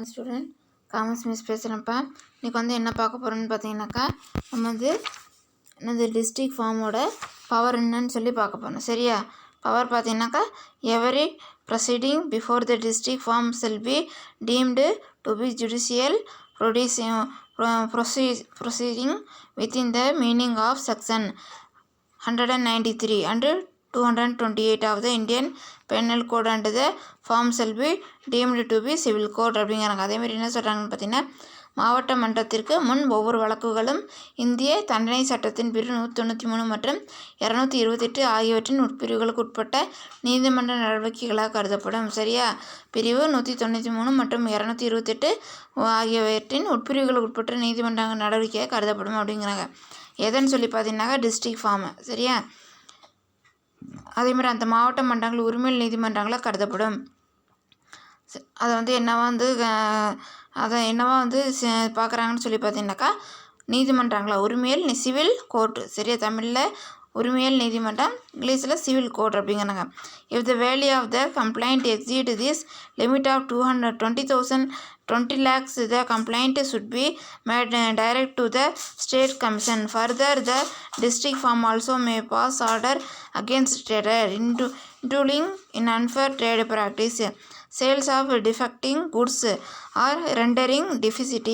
Student commerce miss பேசுகிறேன்ப்பா. இன்றைக்கி என்ன பார்க்க போகிறோன்னு பார்த்தீங்கன்னாக்கா, நம்ம என்னது டிஸ்ட்ரிக்ட் ஃபார்மோட பவர் என்னன்னு சொல்லி பார்க்க போகிறோம். சரியா? பவர் பார்த்தீங்கன்னாக்கா, every proceeding before the district forum shall be deemed to be judicial proceeding within the meaning of section 193 and 228 of the Indian Penal Code and the form shall be deemed to be civil code அப்படிங்கிறாங்க. அதேமாதிரி என்ன சொல்கிறாங்கன்னு பார்த்தீங்கன்னா, மாவட்ட மன்றத்திற்கு முன் ஒவ்வொரு வழக்குகளும் இந்திய தண்டனை சட்டத்தின் பிரிவு 193 மற்றும் 228 ஆகியவற்றின் உட்பிரிவுகளுக்கு உட்பட்ட நீதிமன்ற நடவடிக்கைகளாக கருதப்படும். சரியா? பிரிவு 193 மற்றும் 228 ஆகியவற்றின் உட்பிரிவுகளுக்கு உட்பட்ட நீதிமன்ற நடவடிக்கையாக கருதப்படும் அப்படிங்கிறாங்க. எதுன்னு சொல்லி பார்த்தீங்கன்னாக்கா டிஸ்ட்ரிக்ட் ஃபார்மு. சரியா? அதேமாதிரி அந்த மாவட்ட மன்றங்கள் உரிமையல் நீதிமன்றங்களாக கருதப்படும். அதை என்னவா பார்க்குறாங்கன்னு சொல்லி பார்த்தீங்கன்னாக்கா, நீதிமன்றங்களா உரிமையல் சிவில் கோர்ட்டு. சரியா? தமிழில் உரிமையல் நீதிமன்றம், இங்கிலீஷில் சிவில் கோர்ட் அப்படிங்கிறாங்க. If the value of the complaint exceed this limit of 20 lakhs, the complaint should be made direct to the state commission. Further, the district firm also may pass order against trader indulging in unfair trade practice, sales of defecting goods, or rendering deficient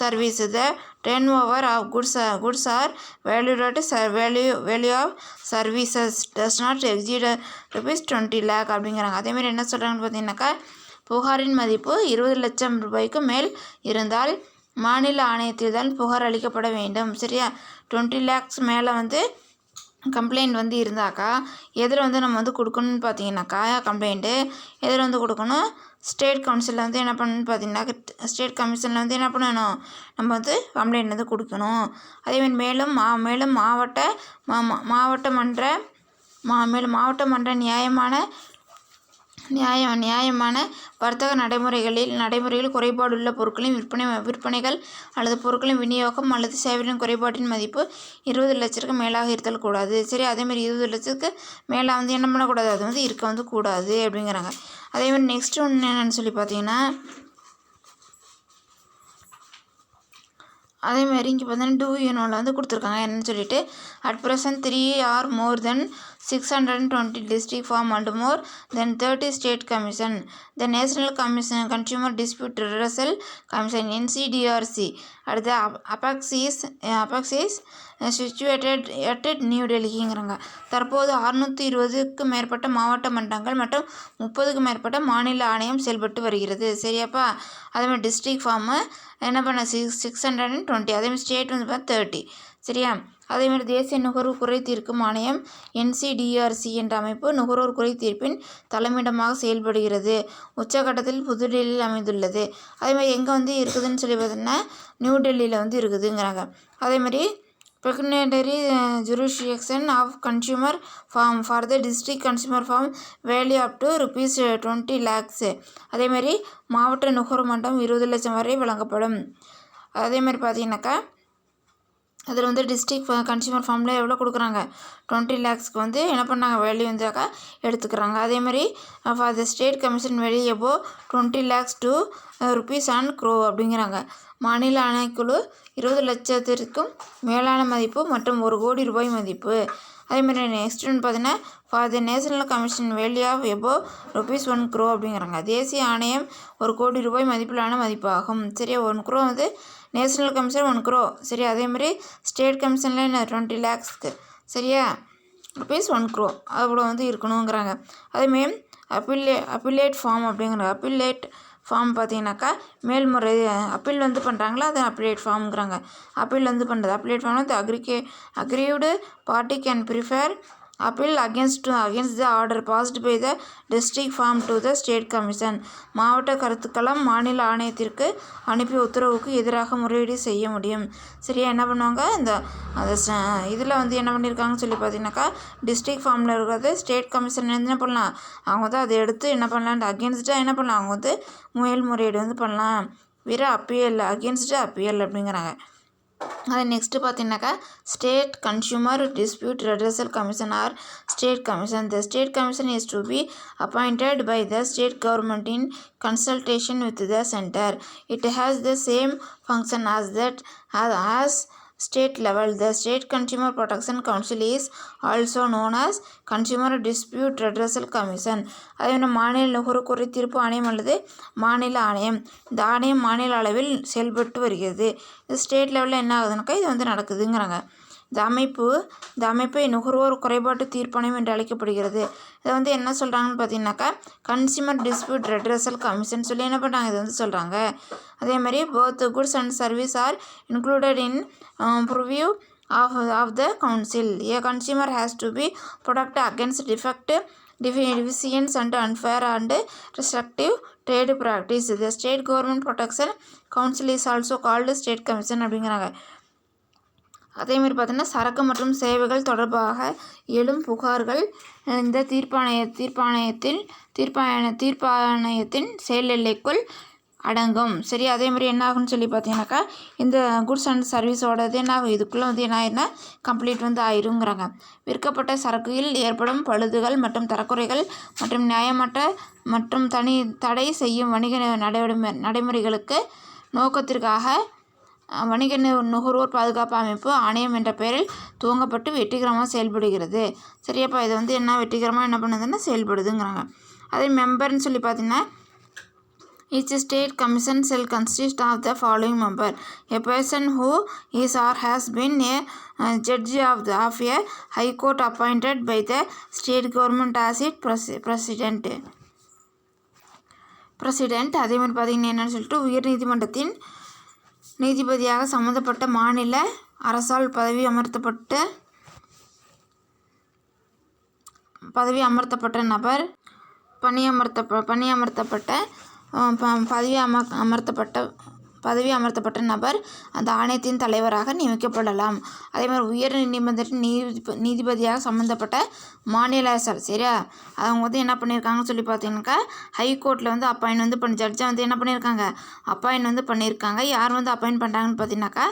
service. The turnover of goods are valued at value of services does not exceed ₹20 lakh அப்படிங்கிறாங்க. அதேமாதிரி என்ன சொல்கிறாங்கன்னு பார்த்தீங்கன்னாக்கா, புகாரின் மதிப்பு 20 லட்சம் ரூபாய்க்கு மேல் இருந்தால் மாநில ஆணையத்தில் தான் புகார் அளிக்கப்பட வேண்டும். சரியா? 20 lakhs மேலே கம்ப்ளைண்ட் இருந்தாக்கா எதில் நம்ம கொடுக்கணும்னு பார்த்தீங்கன்னாக்கா, கம்ப்ளைண்ட்டு எதில் கொடுக்கணும்? ஸ்டேட் கவுன்சிலில் என்ன பண்ணணும்னு பார்த்தீங்கன்னாக்கா, ஸ்டேட் கமிஷனில் என்ன பண்ணணும்? நம்ம கம்ப்ளைண்ட் கொடுக்கணும். அதேமாதிரி மேலும் மாவட்ட மன்ற நியாயமான வர்த்தக நடைமுறைகளில் குறைபாடுள்ள பொருட்களின் விற்பனைகள் அல்லது பொருட்களின் விநியோகம் அல்லது சேவைகளின் குறைபாட்டின் மதிப்பு 20 லட்சத்துக்கு மேலாக இருத்தல் கூடாது. சரி? அதேமாதிரி 20 லட்சத்துக்கு மேலே என்ன பண்ணக்கூடாது? அது இருக்க கூடாது அப்படிங்கிறாங்க. அதேமாதிரி நெக்ஸ்ட் ஒன்று என்னென்னு சொல்லி பார்த்தீங்கன்னா, அதேமாதிரி இங்கே பார்த்தீங்கன்னா டூ யூனோவில் கொடுத்துருக்காங்க. என்னன்னு சொல்லிட்டு, at present 3 or more than 620 district farm and more than 30 state commission. The National Consumer Dispute Redressal Commission NCDRC at the apex is situated at New Delhiங்கிறாங்க. தற்போது 620க்கு மேற்பட்ட மாவட்ட மன்றங்கள் மற்றும் 30க்கு மேற்பட்ட மாநில ஆணையம் செயல்பட்டு வருகிறது. சரியாப்பா? அதேமாதிரி டிஸ்ட்ரிக்ட் ஃபார்மு என்ன பண்ண 620, அதேமாதிரி ஸ்டேட் 30. சரியா? அதேமாதிரி தேசிய நுகர்வோர் குறை தீர்க்கும் ஆணையம் NCDRC என்ற அமைப்பு நுகர்வோர் குறை தீர்ப்பின் தலைமையிடமாக செயல்படுகிறது. உச்சகட்டத்தில் புதுடெல்லியில் அமைந்துள்ளது. அதேமாதிரி எங்கே இருக்குதுன்னு சொல்லி பார்த்தீங்கன்னா, நியூ டெல்லியில் இருக்குதுங்கிறாங்க. அதேமாதிரி pecuniary jurisdiction of consumer farm for the district consumer farm value up to ₹20 lakhs. அதேமாதிரி மாவட்ட நுகர்வோர் மன்றம் 20 லட்சம் வரை வழங்கப்படும். அதேமாதிரி பார்த்தீங்கன்னாக்கா, அதில் டிஸ்ட்ரிக்ட் கன்சியூமர் ஃபார்மில் எவ்வளோ கொடுக்குறாங்க? 20 lakhsக்கு என்ன பண்ணாங்க? வேல்யூ எடுத்துக்கிறாங்க. அதேமாதிரி for the state commission value above 20 lakhs to ₹1 crore அப்படிங்கிறாங்க. மாநில ஆணைக்குழு 20 லட்சத்திற்கும் மேலான மதிப்பு மற்றும் ₹1 கோடி மதிப்பு. அதேமாதிரி நெக்ஸ்ட் பார்த்தீங்கன்னா, for the national commission value of above ₹1 crore அப்படிங்கிறாங்க. தேசிய ஆணையம் ₹1 கோடி மதிப்பிலான மதிப்பாகும். சரியா? 1 crore நேஷனல் கமிஷன் 1 crore. சரி? அதேமாதிரி ஸ்டேட் கமிஷனில் என்ன 20 lakhsக்கு. சரியா? ₹1 crore அவ்வளோ இருக்கணுங்கிறாங்க. அதேமாதிரி அப்பீலேட் ஃபார்ம் அப்படிங்கிறாங்க. அப்பீலேட் ஃபார்ம் பார்த்தீங்கன்னாக்கா, மேல்முறை அப்பீல் பண்ணுறாங்களா, அது அப்பீலேட் ஃபார்ம்ங்கிறாங்க. அப்பீல் பண்ணுறது appellate forum aggrieved party can prefer appeal against the order passed by the district farm to the state commission. மாவட்ட கருத்துக்களம் மாநில ஆணையத்திற்கு அனுப்பிய உத்தரவுக்கு எதிராக முறையீடு செய்ய முடியும். சரியா? என்ன பண்ணுவாங்க? அந்த இதில் என்ன பண்ணியிருக்காங்கன்னு சொல்லி பார்த்தீங்கன்னாக்கா, டிஸ்ட்ரிக்ட் ஃபார்மில் இருக்கிறது ஸ்டேட் கமிஷன் என்ன பண்ணலாம்? அவங்க அதை எடுத்து என்ன பண்ணலாம்? அகேன்ஸ்டாக என்ன பண்ணலாம்? அவங்க மேல்முறையீடு பண்ணலாம். அப்பீல் அகேன்ஸ்ட் அப்பீல் அப்படிங்கிறாங்க. அது நெக்ஸ்ட்டு பார்த்தீங்கன்னாக்கா state consumer dispute redressal commission or state commission. The state commission is to be appointed by the state government in consultation with the centre. It has the same function as state level. The State Consumer Protection Council is also known as Consumer Dispute Redressal Commission. அதே மாநில நுகர்வோர் தீர்ப்பு ஆணையம் அல்லது மாநில ஆணையம். இந்த ஆணையம் மாநில அளவில் செயல்பட்டு வருகிறது. இது ஸ்டேட் லெவலில் என்ன ஆகுதுனாக்கா இது வந்து நடக்குதுங்கிறாங்க. இந்த அமைப்பு நுகர்வோர் குறைபாட்டு தீர்ப்பாணையம் என்று அழைக்கப்படுகிறது. இதை வந்து என்ன சொல்கிறாங்கன்னு பார்த்தீங்கன்னாக்கா கன்சியூமர் டிஸ்பியூட் ரெட்ரஸல் கமிஷன் சொல்லி என்ன பண்ணுறாங்க இது வந்து சொல்கிறாங்க. அதே மாதிரி both goods and service R included in purview of the council. A consumer has to be protected against defective, deficiencies and unfair and restrictive trade practice. The State Government Protection Council is also called State Commission அப்படிங்கிறாங்க. அதேமாதிரி பார்த்தீங்கன்னா சரக்கு மற்றும் சேவைகள் தொடர்பாக எழும் புகார்கள் இந்த தீர்ப்பாணையத்தின் செயல் எல்லைக்குள் அடங்கும். சரி, அதே மாதிரி என்ன ஆகும்னு சொல்லி பார்த்தீங்கன்னாக்கா இந்த குட்ஸ் அண்ட் சர்வீஸோடது என்ன ஆகும் இதுக்குள்ளே வந்து என்ன ஆயிருந்தா கம்ப்ளீட் வந்து ஆயிருங்கிறாங்க. விற்கப்பட்ட சரக்குகளில் ஏற்படும் பழுதுகள் மற்றும் தரக்குறைகள் மற்றும் நியாயமற்ற மற்றும் தடை செய்யும் வணிக நடைமுறைகளுக்கு நோக்கத்திற்காக வணிக நுகர்வோர் பாதுகாப்பு அமைப்பு ஆணையம் என்ற பெயரில் துவங்கப்பட்டு வெற்றிகரமாக செயல்படுகிறது. சரியாப்பா, இது வந்து என்ன வெற்றிகரமாக என்ன பண்ணுதுன்னா செயல்படுதுங்கிறாங்க. அதே மெம்பர்னு சொல்லி பார்த்தீங்கன்னா each state commission shall consist of the following member: a person who is or has been a judge of a high court appointed by the state government as its president. அதே மாதிரி பார்த்தீங்கன்னா என்னன்னு சொல்லிட்டு உயர் நீதிமன்றத்தின் நீதிபதியாக சம்மந்தப்பட்ட மாநில அரசால் பதவி அமர்த்தப்பட்ட நபர் பதவி அமர்த்தப்பட்ட நபர் அந்த ஆணையத்தின் தலைவராக நியமிக்கப்படலாம். அதே மாதிரி உயர் நீதிமன்றத்தின் நீதிபதியாக சம்மந்தப்பட்ட மாநில அரசர் சரியா அவங்க வந்து என்ன பண்ணியிருக்காங்கன்னு சொல்லி பார்த்தீங்கன்னாக்கா ஹைகோர்ட்டில் வந்து அப்பாயின் வந்து ஜட்ஜை வந்து என்ன பண்ணியிருக்காங்க அப்பாயின் வந்து பண்ணியிருக்காங்க. யார் வந்து அப்பாயின் பண்ணுறாங்கன்னு பார்த்தீங்கன்னாக்கா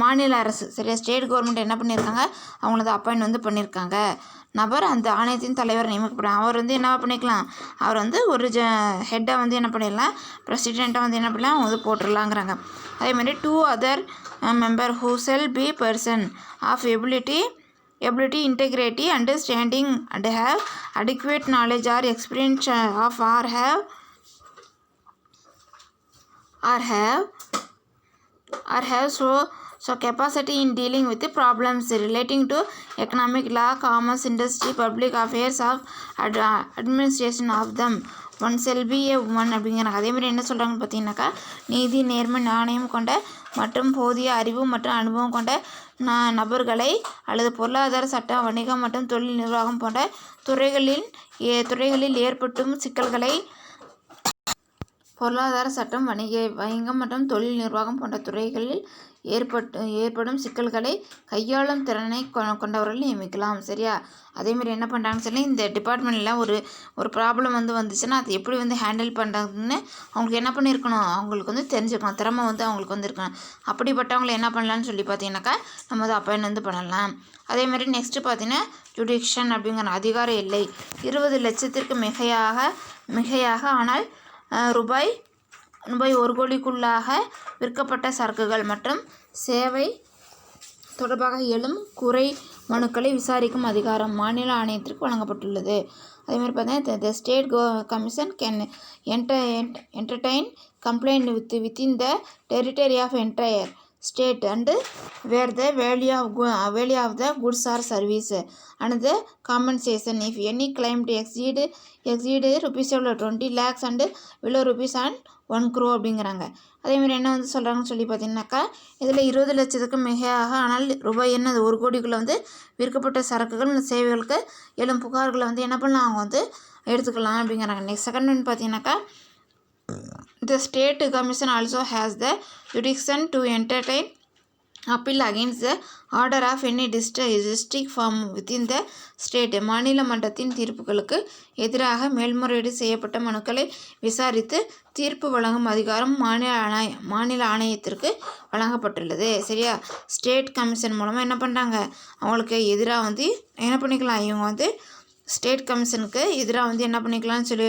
மாநில அரசு சரியா ஸ்டேட் கவர்மெண்ட் என்ன பண்ணியிருக்காங்க அவங்கள வந்து அப்பாயின் வந்து பண்ணியிருக்காங்க. நபர் அந்த ஆணையத்தின் தலைவர் நியமிக்கப்படும். அவர் வந்து என்ன பண்ணிக்கலாம் அவர் வந்து ஒரு ஹெட்டை வந்து என்ன பண்ணிடலாம் பிரசிடெண்ட்டை வந்து என்ன பண்ணலாம் வந்து போட்டுடலாங்கிறாங்க. அதே மாதிரி 2 other member who shall be person of ability, integrity, understanding and have adequate knowledge or experience of or have so capacity in dealing with the problems relating to economic law, commerce, industry, public affairs of administration of them. One shall be a woman அப்படிங்கிறாங்க. அதே மாதிரி என்ன சொல்கிறாங்கன்னு பார்த்தீங்கன்னாக்கா நீதி நேர்மை நாணயம் கொண்ட மற்றும் போதிய அறிவு மற்றும் அனுபவம் கொண்ட நபர்களை அல்லது பொருளாதார சட்டம் வணிகம் மற்றும் தொழில் நிர்வாகம் போன்ற துறைகளில் ஏற்பட்டும் சிக்கல்களை பொருளாதார சட்டம் வணிகம் மற்றும் தொழில் நிர்வாகம் போன்ற துறைகளில் ஏற்படும் சிக்கல்களை கையாளும் திறனை கொண்டவர்கள் நியமிக்கலாம். சரியா, அதேமாதிரி என்ன பண்ணுறாங்கன்னு சொல்லி இந்த டிபார்ட்மெண்ட்டில் ஒரு ப்ராப்ளம் வந்து வந்துச்சுன்னா அது எப்படி வந்து ஹேண்டில் பண்ணுறாங்கன்னு அவங்களுக்கு என்ன பண்ணியிருக்கணும் அவங்களுக்கு வந்து தெரிஞ்சுக்கணும் திறமை வந்து அவங்களுக்கு வந்து இருக்கணும். அப்படிப்பட்டவங்களை என்ன பண்ணலான்னு சொல்லி பார்த்தீங்கன்னாக்கா நம்ம வந்து அப்பாயின் வந்து பண்ணலாம். அதேமாதிரி நெக்ஸ்ட்டு பார்த்தீங்கன்னா ஜுடிக்ஷன் அப்படிங்கிற அதிகார எல்லை 20 லட்சத்திற்கு மிகையாக ஆனால் ரூபாய் 1 கோடிக்குள்ளாக விற்கப்பட்ட சரக்குகள் மற்றும் சேவை தொடர்பாக எழும் குறை மனுக்களை விசாரிக்கும் அதிகாரம் மாநில ஆணையத்திற்கு வழங்கப்பட்டுள்ளது. அதேமாதிரி பார்த்தீங்கன்னா த state commission can entertain complaint within the territory of entire state and where the value of the goods or service and the compensation if any claim to exceed rupees 20 lakhs and below rupees and 1 crore அப்படிங்கிறாங்க. அதேமாதிரி என்ன வந்து சொல்கிறாங்கன்னு சொல்லி பார்த்தீங்கன்னாக்கா இதில் 20 லட்சத்துக்கு மிகையாக ஆனால் ரூபாய் 1 கோடிக்குள்ளே வந்து விற்கப்பட்ட சரக்குகள் சேவைகளுக்கு எழும் புகார்களை வந்து என்ன பண்ணலாம் அவங்க வந்து எடுத்துக்கலாம் அப்படிங்கிறாங்க. நெக்ஸ்ட் செகண்ட் ஒன்று பார்த்தீங்கன்னாக்கா the state commission also has the jurisdiction to entertain appeal against the order of any district forum within the state. மாநில மன்றத்தின் தீர்ப்புகளுக்கு எதிராக மேல்முறையீடு செய்யப்பட்ட மனுக்களை விசாரித்து தீர்ப்பு வழங்கும் அதிகாரம் மாநில ஆணையத்திற்கு வழங்கப்பட்டுள்ளது. சரியா? ஸ்டேட் கமிஷன் மூலமாக என்ன பண்ணுறாங்க, அவங்களுக்கு எதிராக வந்து என்ன பண்ணிக்கலாம், இவங்க வந்து ஸ்டேட் கமிஷனுக்கு எதிராக வந்து என்ன பண்ணிக்கலாம்னு சொல்லி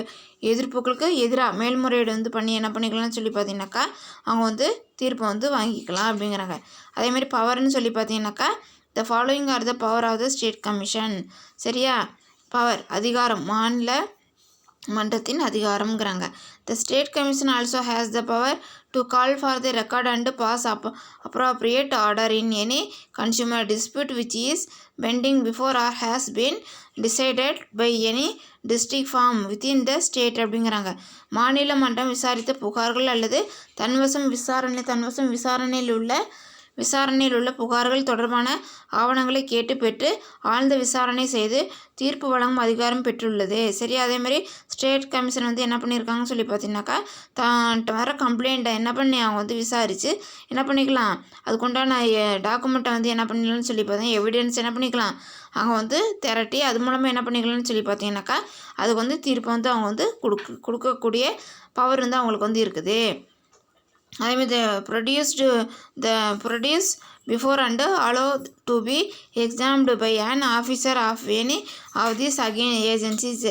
எதிர்ப்புகளுக்கு எதிராக மேல்முறையீடு வந்து பண்ணி என்ன பண்ணிக்கலாம்னு சொல்லி பார்த்தீங்கன்னாக்கா அவங்க வந்து தீர்ப்பை வந்து வாங்கிக்கலாம் அப்படிங்கிறாங்க. அதேமாதிரி பவர்னு சொல்லி பார்த்தீங்கன்னாக்கா the following are the power of the state commission. சரியா? பவர் அதிகாரம் மாநில மன்றத்தின் அதிகாரம்ங்கிறாங்க. The state commission also has the power to call for the record and pass appropriate order in any consumer dispute which is pending before or has been decided by any district forum within the state அப்படிங்கிறாங்க. மாநில மன்றம் விசாரித்த புகார்கள் அல்லது தன்வசம் விசாரணையில் உள்ள புகார்கள் தொடர்பான ஆவணங்களை கேட்டு பெற்று ஆழ்ந்த விசாரணை செய்து தீர்ப்பு வழங்கும் அதிகாரம் பெற்றுள்ளது. சரி, அதேமாதிரி ஸ்டேட் கமிஷன் வந்து என்ன பண்ணியிருக்காங்கன்னு சொல்லி பார்த்தீங்கன்னாக்கா தான் வர கம்ப்ளைண்ட்டை என்ன பண்ணி அவங்க வந்து விசாரித்து என்ன பண்ணிக்கலாம், அதுக்குண்டான டாக்குமெண்ட்டை வந்து என்ன பண்ணிக்கலாம்னு சொல்லி பார்த்தீங்கன்னா எவிடன்ஸ் என்ன பண்ணிக்கலாம் அவங்க வந்து திரட்டி அது மூலமாக என்ன பண்ணிக்கலாம்னு சொல்லி பார்த்தீங்கன்னாக்கா அதுக்கு வந்து தீர்ப்பை வந்து அவங்க வந்து கொடுக்கக்கூடிய பவர் வந்து அவங்களுக்கு வந்து இருக்குது. அதேமாதிரி produce before and allow to be examined by an officer of any of these agencies.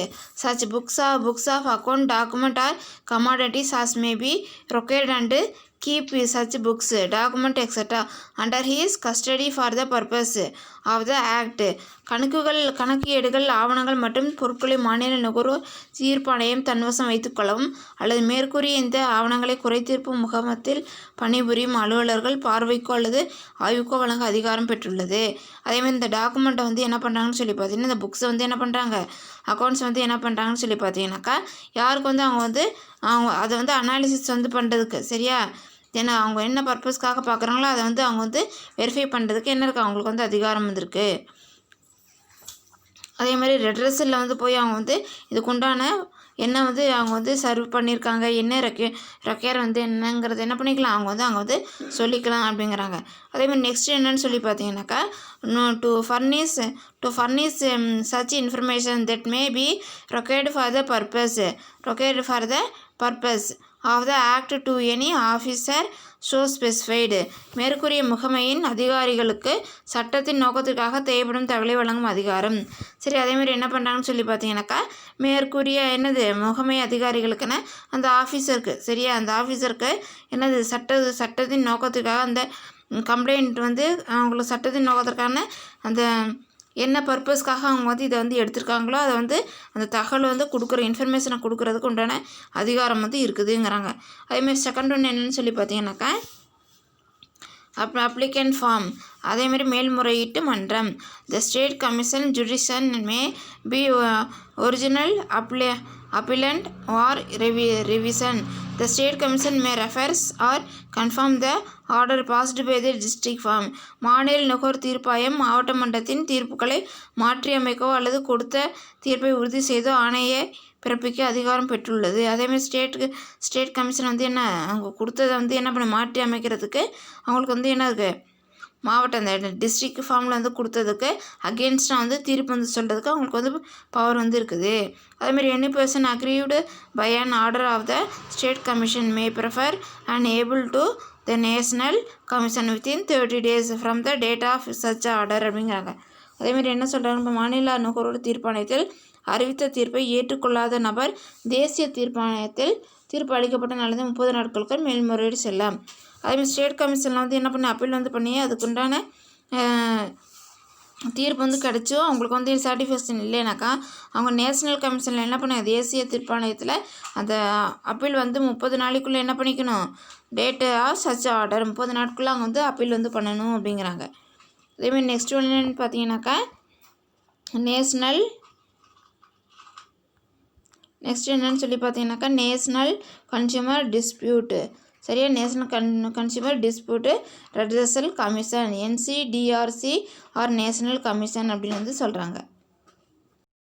Such books of account, document or commodities as may be required and keep such books, document etc. under his custody for the purpose of the act. கணக்கு ஏடுகள், ஆவணங்கள் மற்றும் பொருட்களை மாநில நுகர்வோர் தீர்ப்பாணையம் தன்வசம் வைத்துக்கொள்ளவும் அல்லது மேற்கூறிய இந்த ஆவணங்களை குறைதீர்ப்பு முகமத்தில் பணிபுரியும் அலுவலர்கள் பார்வைக்கோ அல்லது ஆய்வுக்கோ வழங்க அதிகாரம் பெற்றுள்ளது. அதேமாதிரி இந்த டாக்குமெண்ட்டை வந்து என்ன பண்ணுறாங்கன்னு சொல்லி பார்த்தீங்கன்னா இந்த புக்ஸை வந்து என்ன பண்ணுறாங்க, அக்கௌண்ட்ஸ் வந்து என்ன பண்ணுறாங்கன்னு சொல்லி பார்த்தீங்கன்னாக்கா யாருக்கு வந்து அவங்க அதை வந்து அனாலிசிஸ் வந்து பண்ணுறதுக்கு, சரியா, ஏன்னா அவங்க என்ன பர்பஸ்க்காக பார்க்குறாங்களோ அதை வந்து அவங்க வந்து வெரிஃபை பண்ணுறதுக்கு என்ன இருக்குது அவங்களுக்கு வந்து அதிகாரம் வந்துருக்கு. அதே மாதிரி ரெட்ரஸில் வந்து போய் அவங்க வந்து இதுக்குண்டான என்ன வந்து அவங்க வந்து சர்வ் பண்ணியிருக்காங்க, என்ன ரெக்கையர் வந்து என்னங்கிறது என்ன பண்ணிக்கலாம் அவங்க வந்து சொல்லிக்கலாம் அப்படிங்கிறாங்க. அதேமாதிரி நெக்ஸ்ட் என்னன்னு சொல்லி பார்த்தீங்கன்னாக்கா to furnish such information that may be required for the purpose of the act to any officer so specified. மேற்கூறிய முகமையின் அதிகாரிகளுக்கு சட்டத்தின் நோக்கத்திற்காக தேவைப்படும் தகவலை வழங்கும் அதிகாரம். சரி, அதேமாதிரி என்ன பண்ணுறாங்கன்னு சொல்லி பார்த்தீங்கன்னாக்கா மேற்கூறிய என்னது முகமை அதிகாரிகளுக்குன்னு அந்த ஆஃபீஸருக்கு, சரியா, அந்த ஆஃபீஸருக்கு என்னது சட்டத்தின் நோக்கத்திற்காக அந்த கம்ப்ளைண்ட் வந்து அவங்களுக்கு சட்டத்தின் நோக்கத்திற்கான அந்த என்ன பர்பஸ்க்காக அவங்க வந்து இதை வந்து எடுத்திருக்காங்களோ அதை வந்து அந்த தகவலை வந்து கொடுக்குற இன்ஃபர்மேஷனை கொடுக்குறதுக்கு உண்டான அதிகாரம் வந்து இருக்குதுங்கிறாங்க. அதேமாதிரி செகண்ட் ஒன்று என்னென்னு சொல்லி பார்த்தீங்கன்னாக்கா அப்ளிகண்ட் ஃபார்ம். அதேமாதிரி மேல்முறையீட்டு மன்றம். த state commission ஜுடிஷன் may be original appellant or revision. The state commission may reverse or confirm the order passed by the district farm. மாநில நுகர்வோர் தீர்ப்பாயம் மாவட்ட மன்றத்தின் தீர்ப்புகளை மாற்றியமைக்கவோ அல்லது கொடுத்த தீர்ப்பை உறுதி செய்தோ ஆணையை பிறப்பிக்க அதிகாரம் பெற்றுள்ளது. அதேமாதிரி ஸ்டேட் கமிஷன் வந்து என்ன அவங்க கொடுத்ததை வந்து என்ன பண்ண மாற்றி அமைக்கிறதுக்கு அவங்களுக்கு வந்து என்ன இருக்குது மாவட்டம் அந்த டிஸ்ட்ரிக்ட் ஃபார்மில் வந்து கொடுத்ததுக்கு அகெயின்ஸ்டாக வந்து தீர்ப்பு வந்து சொல்கிறதுக்கு அவங்களுக்கு வந்து பவர் வந்து இருக்குது. அதேமாதிரி any person aggrieved by an order of the state commission may prefer an appeal to the national commission within 30 days from the date of such order அப்படிங்கிறாங்க. அதேமாதிரி என்ன சொல்கிறாங்க, இப்போ மாநில நுகர்வோர் தீர்ப்பாணையத்தில் அறிவித்த தீர்ப்பை ஏற்றுக்கொள்ளாத நபர் தேசிய தீர்ப்பாணையத்தில் தீர்ப்பு அளிக்கப்பட்ட நாளிலிருந்து 30 நாட்களுக்கு மேல்முறையீடு செல்லலாம். அதேமாதிரி ஸ்டேட் கமிஷனில் வந்து என்ன பண்ணி அப்பீல் வந்து பண்ணி அதுக்குண்டான தீர்ப்பு வந்து கிடச்சோ அவங்களுக்கு வந்து சாட்டிஸ்ஃபேக்ஷன் இல்லைனாக்கா அவங்க நேஷ்னல் கமிஷனில் என்ன பண்ண தேசிய தீர்ப்பாணையத்தில் அந்த அப்பீல் வந்து 30 நாளைக்குள்ளே என்ன பண்ணிக்கணும், டேட்டு ஆஃப் சச் ஆர்டர் 30 நாட்குள்ளே அவங்க வந்து அப்பீல் வந்து பண்ணணும் அப்படிங்கிறாங்க. அதேமாதிரி நெக்ஸ்ட் ஒன்று என்னென்னு பார்த்தீங்கன்னாக்கா நெக்ஸ்ட் என்னன்னு சொல்லி பார்த்தீங்கன்னாக்கா நேஷ்னல் கன்சியூமர் டிஸ்பியூட்டு. சரியா, national consumer dispute redressal commission NCDRC or national commission அப்படின்னு வந்து சொல்கிறாங்க.